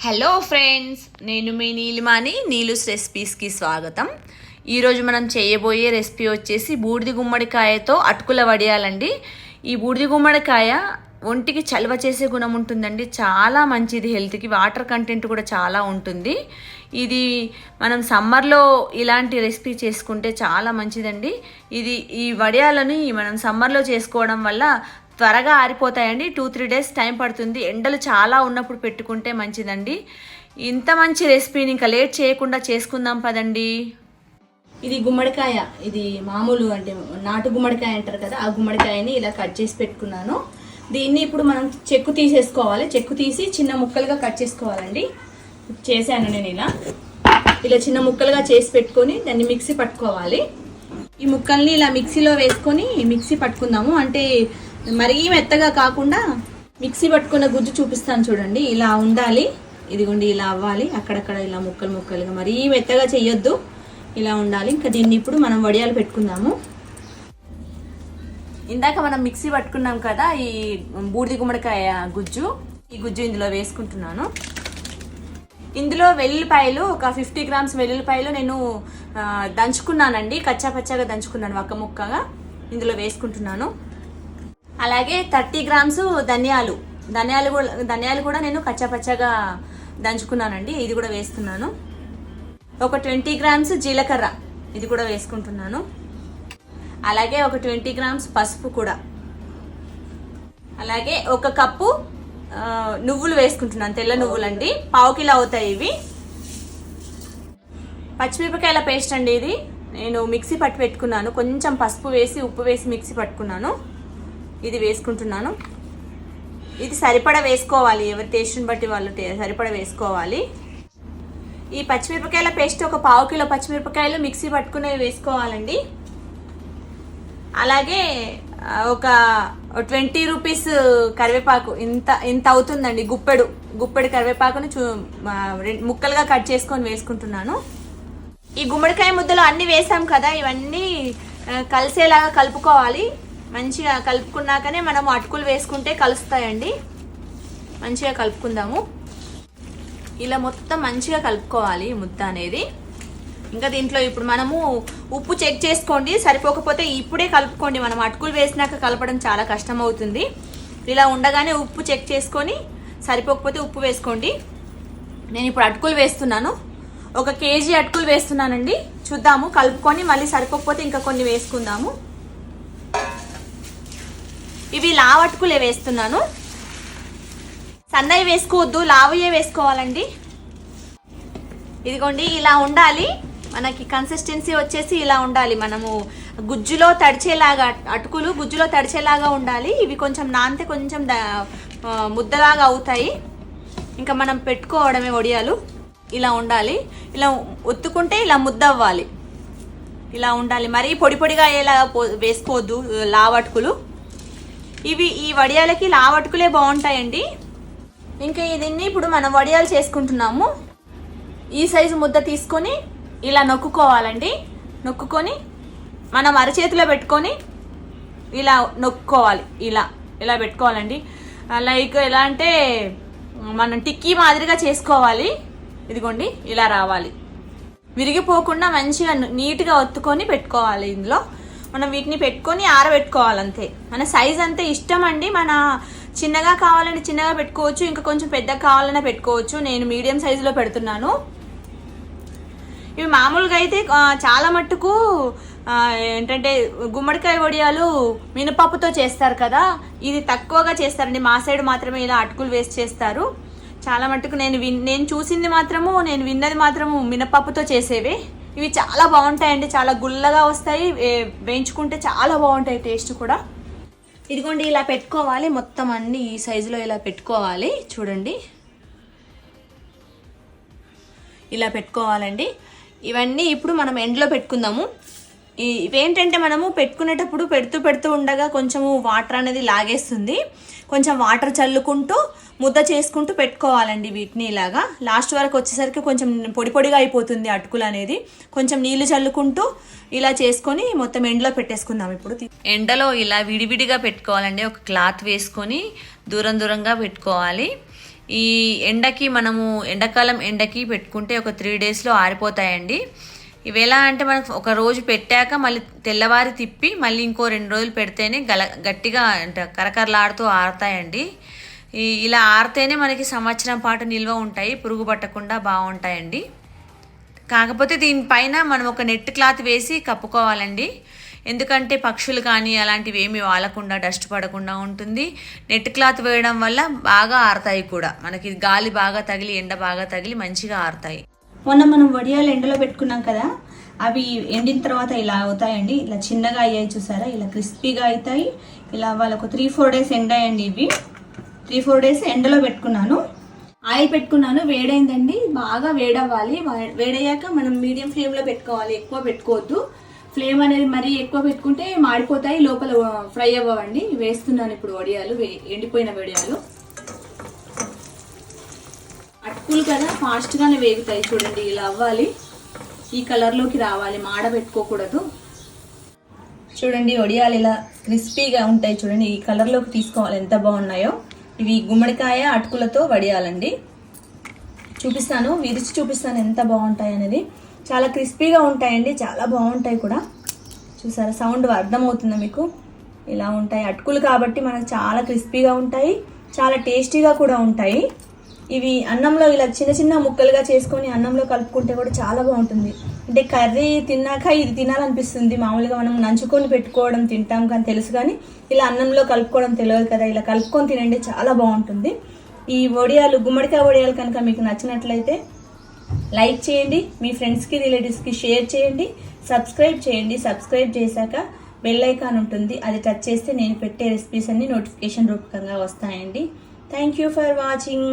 Hello friends, నేను మీ నీలిమాని. నీలుస్ రెసిపీస్కి స్వాగతం. ఈరోజు మనం చేయబోయే రెసిపీ వచ్చేసి బూడిద గుమ్మడికాయతో అటుకుల వడియాలండి. ఈ బూడిద గుమ్మడికాయ ఒంటికి చలవ చేసే గుణం ఉంటుందండి. చాలా మంచిది హెల్త్కి. వాటర్ కంటెంట్ కూడా చాలా ఉంటుంది. ఇది మనం సమ్మర్లో ఇలాంటి రెసిపీ చేసుకుంటే చాలా మంచిదండి. ఈ వడియాలని మనం సమ్మర్లో చేసుకోవడం వల్ల త్వరగా ఆరిపోతాయండి. 2-3 డేస్ టైం పడుతుంది. ఎండలు చాలా ఉన్నప్పుడు పెట్టుకుంటే మంచిదండి. ఇంత మంచి రెసిపీని ఇంకా లేట్ చేయకుండా చేసుకుందాం పదండి. ఇది గుమ్మడికాయ, ఇది మామూలు అంటే నాటు గుమ్మడికాయ అంటారు కదా, ఆ గుమ్మడికాయని ఇలా కట్ చేసి పెట్టుకున్నాను. దీన్ని ఇప్పుడు మనం చెక్కు తీసేసుకోవాలి. చెక్కు తీసి చిన్న ముక్కలుగా కట్ చేసుకోవాలండి. చేశాను నేను ఇలా చిన్న ముక్కలుగా చేసి పెట్టుకొని దాన్ని మిక్సీ పట్టుకోవాలి. ఈ ముక్కల్ని ఇలా మిక్సీలో వేసుకొని మిక్సీ పట్టుకుందాము. అంటే మరీ మెత్తగా కాకుండా మిక్సీ పట్టుకున్న గుజ్జు చూపిస్తాను చూడండి. ఇలా ఉండాలి. ఇదిగోండి, ఇలా అవ్వాలి. అక్కడక్కడ ఇలా ముక్కలు ముక్కలుగా, మరీ మెత్తగా చెయ్యొద్దు, ఇలా ఉండాలి. ఇంకా దీన్ని ఇప్పుడు మనం వడియాలు పెట్టుకుందాము. ఇందాక మనం మిక్సీ పట్టుకున్నాం కదా ఈ బూడిద గుమ్మడికాయ గుజ్జు, ఈ గుజ్జు ఇందులో వేసుకుంటున్నాను. ఇందులో వెల్లుల్లిపాయలు ఒక 50 గ్రామ్స్ వెల్లుల్లిపాయలు నేను దంచుకున్నానండి. కచ్చా పచ్చాగా దంచుకున్నాను, ఒక్క ముక్కగా ఇందులో వేసుకుంటున్నాను. అలాగే 30 గ్రామ్స్ ధనియాలు కూడా నేను కచ్చా పచ్చాగా దంచుకున్నానండి. ఇది కూడా వేస్తున్నాను. ఒక 20 గ్రామ్స్ జీలకర్ర, ఇది కూడా వేసుకుంటున్నాను. అలాగే ఒక 20 గ్రామ్స్ పసుపు కూడా. అలాగే ఒక కప్పు నువ్వులు వేసుకుంటున్నాను, తెల్ల నువ్వులండి. 1/2 కిలో అవుతాయి ఇవి. పచ్చిమిరపకాయల పేస్ట్ అండి, ఇది నేను మిక్సీ పట్టి పెట్టుకున్నాను. కొంచెం పసుపు వేసి ఉప్పు వేసి మిక్సీ పట్టుకున్నాను. ఇది వేసుకుంటున్నాను. ఇది సరిపడా వేసుకోవాలి, ఎవరి టేస్ట్ని బట్టి వాళ్ళు సరిపడా వేసుకోవాలి. ఈ పచ్చిమిరపకాయల పేస్ట్ ఒక 1/2 కిలో పచ్చిమిరపకాయలు మిక్సీ పట్టుకునేవి వేసుకోవాలండి. అలాగే ఒక 20 రూపీస్ కరివేపాకు, ఇంత అవుతుందండి. గుప్పెడు కరివేపాకుని ముక్కలుగా కట్ చేసుకొని వేసుకుంటున్నాను. ఈ గుమ్మడికాయ ముద్దలు అన్నీ వేసాం కదా, ఇవన్నీ కలిసేలాగా కలుపుకోవాలి. మంచిగా కలుపుకున్నాకనే మనం అటుకులు వేసుకుంటే కలుస్తాయండి. మంచిగా కలుపుకుందాము. ఇలా మొత్తం మంచిగా కలుపుకోవాలి ముద్ద అనేది. ఇంకా దీంట్లో ఇప్పుడు మనము ఉప్పు చెక్ చేసుకోండి. సరిపోకపోతే ఇప్పుడే కలుపుకోండి. మనం అటుకులు వేసినాక కలపడం చాలా కష్టం అవుతుంది. ఇలా ఉండగానే ఉప్పు చెక్ చేసుకొని సరిపోకపోతే ఉప్పు వేసుకోండి. నేను ఇప్పుడు అటుకులు వేస్తున్నాను. 1 కేజీ అటుకులు వేస్తున్నానండి. చూద్దాము, కలుపుకొని మళ్ళీ సరిపోకపోతే ఇంకా కొన్ని వేసుకుందాము. ఇవి లావటుకులే వేస్తున్నాను. సన్నవి వేసుకోవద్దు, లావయ్యే వేసుకోవాలండి. ఇదిగోండి, ఇలా ఉండాలి. మనకి కన్సిస్టెన్సీ వచ్చేసి ఇలా ఉండాలి. మనము గుజ్జులో తడిచేలాగా, అటుకులు గుజ్జులో తడిచేలాగా ఉండాలి. ఇవి కొంచెం నానితే కొంచెం ముద్దలాగా అవుతాయి. ఇంకా మనం పెట్టుకోవడమే వడియాలు. ఇలా ఉండాలి. ఇలా ఒత్తుకుంటే ఇలా ముద్ద అవ్వాలి. ఇలా ఉండాలి. మరీ పొడి పొడిగా అయ్యేలా వేసుకోవద్దు లావటుకులు. ఈ వడియాలకి లావటుకులే బాగుంటాయండి. ఇంకా దీన్ని ఇప్పుడు మనం వడియాలు చేసుకుంటున్నాము. ఈ సైజు ముద్ద తీసుకొని ఇలా నొక్కుకోవాలండి. నొక్కుకొని మనం అరచేతిలో పెట్టుకొని ఇలా నొక్కుకోవాలి. ఇలా పెట్టుకోవాలండి. లైక్ ఎలా అంటే మనం టిక్కీ మాదిరిగా చేసుకోవాలి. ఇదిగోండి, ఇలా రావాలి. విరిగిపోకుండా మంచిగా నీట్గా ఒత్తుకొని పెట్టుకోవాలి. ఇందులో మనం వీటిని పెట్టుకొని ఆరబెట్టుకోవాలి. అంతే. మన సైజ్ అంతే ఇష్టం అండి. మన చిన్నగా కావాలని చిన్నగా పెట్టుకోవచ్చు, ఇంకా కొంచెం పెద్దగా కావాలన్నా పెట్టుకోవచ్చు. నేను మీడియం సైజులో పెడుతున్నాను. ఇవి మామూలుగా అయితే చాలా మట్టుకు ఏంటంటే గుమ్మడికాయ వడియాలు మినపప్పుతో చేస్తారు కదా, ఇది తక్కువగా చేస్తారండి. మా సైడ్ మాత్రమే ఇలా అటుకులు వేసి చేస్తారు. చాలా మట్టుకు నేను చూసింది మాత్రము, నేను విన్నది మాత్రము మినపప్పుతో చేసేవి. ఇవి చాలా బాగుంటాయండి. చాలా గుల్లగా వస్తాయి. వేయించుకుంటే చాలా బాగుంటాయి, టేస్ట్ కూడా. ఇదిగోండి, ఇలా పెట్టుకోవాలి. మొత్తం అన్ని ఈ సైజులో ఇలా పెట్టుకోవాలి. చూడండి, ఇలా పెట్టుకోవాలండి. ఇవన్నీ ఇప్పుడు మనం ఎండలో పెట్టుకుందాము. ఇవేంటంటే మనము పెట్టుకునేటప్పుడు పెడుతూ ఉండగా కొంచెము వాటర్ అనేది లాగేస్తుంది. కొంచెం వాటర్ చల్లుకుంటూ ముద్ద చేసుకుంటూ పెట్టుకోవాలండి వీటిని. ఇలాగా లాస్ట్ వరకు వచ్చేసరికి కొంచెం పొడి పొడిగా అయిపోతుంది అటుకులు అనేది. కొంచెం నీళ్లు చల్లుకుంటూ ఇలా చేసుకొని మొత్తం ఎండలో పెట్టేసుకుందాం. ఇప్పుడు ఎండలో ఇలా విడివిడిగా పెట్టుకోవాలండి. ఒక క్లాత్ వేసుకొని దూరంగా పెట్టుకోవాలి. ఈ ఎండకి మనము ఎండాకాలం ఎండకి పెట్టుకుంటే ఒక 3 డేస్లో ఆరిపోతాయండి. ఇవి ఎలా అంటే మనకు ఒక రోజు పెట్టాక మళ్ళీ తెల్లవారి తిప్పి మళ్ళీ ఇంకో 2 రోజులు పెడితేనే గట్టిగా అంటే కరకరలాడుతూ ఆరుతాయండి. ఇలా ఆరితేనే మనకి సంవత్సరం పాటు నిల్వ ఉంటాయి, పురుగు పట్టకుండా బాగుంటాయండి. కాకపోతే దీనిపైన మనం ఒక నెట్ క్లాత్ వేసి కప్పుకోవాలండి. ఎందుకంటే పక్షులు కానీ అలాంటివి ఏమి వాలకుండా డస్ట్ పడకుండా ఉంటుంది. నెట్ క్లాత్ వేయడం వల్ల బాగా ఆరుతాయి కూడా, మనకి గాలి బాగా తగిలి ఎండ బాగా తగిలి మంచిగా ఆరుతాయి. మొన్న మనం వడియాలు ఎండలో పెట్టుకున్నాం కదా, అవి ఎండిన తర్వాత ఇలా అవుతాయండి. ఇలా చిన్నగా అయ్యాయి చూసారా, ఇలా క్రిస్పీగా అవుతాయి. ఇలా వాళ్ళకు 3-4 డేస్ ఎండాయండి. ఇవి 3-4 డేస్ ఎండలో పెట్టుకున్నాను. ఆయిల్ పెట్టుకున్నాను, వేడైందండి. బాగా వేడవ్వాలి. వేడయ్యాక మనం మీడియం ఫ్లేమ్లో పెట్టుకోవాలి, ఎక్కువ పెట్టుకోవద్దు. ఫ్లేమ్ అనేది మరీ ఎక్కువ పెట్టుకుంటే మాడిపోతాయి, లోపల ఫ్రై అవ్వండి. వేస్తున్నాను ఇప్పుడు వడియాలు, ఎండిపోయిన వడియాలు. అటుకులు కదా ఫాస్ట్గానే వేగుతాయి చూడండి. ఇలా అవ్వాలి, ఈ కలర్లోకి రావాలి, మాడబెట్టుకోకూడదు. చూడండి వడియాలు ఇలా క్రిస్పీగా ఉంటాయి చూడండి, ఈ కలర్లోకి తీసుకోవాలి. ఎంత బాగున్నాయో ఇవి. గుమ్మడికాయ అటుకులతో వడియాలండి. చూపిస్తాను, విరిచి చూపిస్తాను ఎంత బాగుంటాయి అనేది. చాలా క్రిస్పీగా ఉంటాయండి, చాలా బాగుంటాయి కూడా. చూసారా, సౌండ్ అర్థమవుతుందా మీకు? ఇలా ఉంటాయి అటుకులు కాబట్టి మనకు చాలా క్రిస్పీగా ఉంటాయి, చాలా టేస్టీగా కూడా ఉంటాయి. ఇవి అన్నంలో ఇలా చిన్న చిన్న ముక్కలుగా చేసుకొని అన్నంలో కలుపుకుంటే కూడా చాలా బాగుంటుంది. అంటే కర్రీ తిన్నాక ఇది తినాలనిపిస్తుంది. మామూలుగా మనం నంచుకొని పెట్టుకోవడం తింటాం కానీ తెలుసు, కానీ ఇలా అన్నంలో కలుపుకోవడం తెలియదు కదా. ఇలా కలుపుకొని తినండి, చాలా బాగుంటుంది. ఈ వడియాలు, గుమ్మడికాయ వడియాలు కనుక మీకు నచ్చినట్లయితే లైక్ చేయండి, మీ ఫ్రెండ్స్కి రిలేటివ్స్కి షేర్ చేయండి, సబ్స్క్రైబ్ చేయండి. సబ్స్క్రైబ్ చేశాక బెల్ ఐకాన్ ఉంటుంది, అది టచ్ చేస్తే నేను పెట్టే రెసిపీస్ అన్ని నోటిఫికేషన్ రూపకంగా వస్తాయండి. Thank you for watching.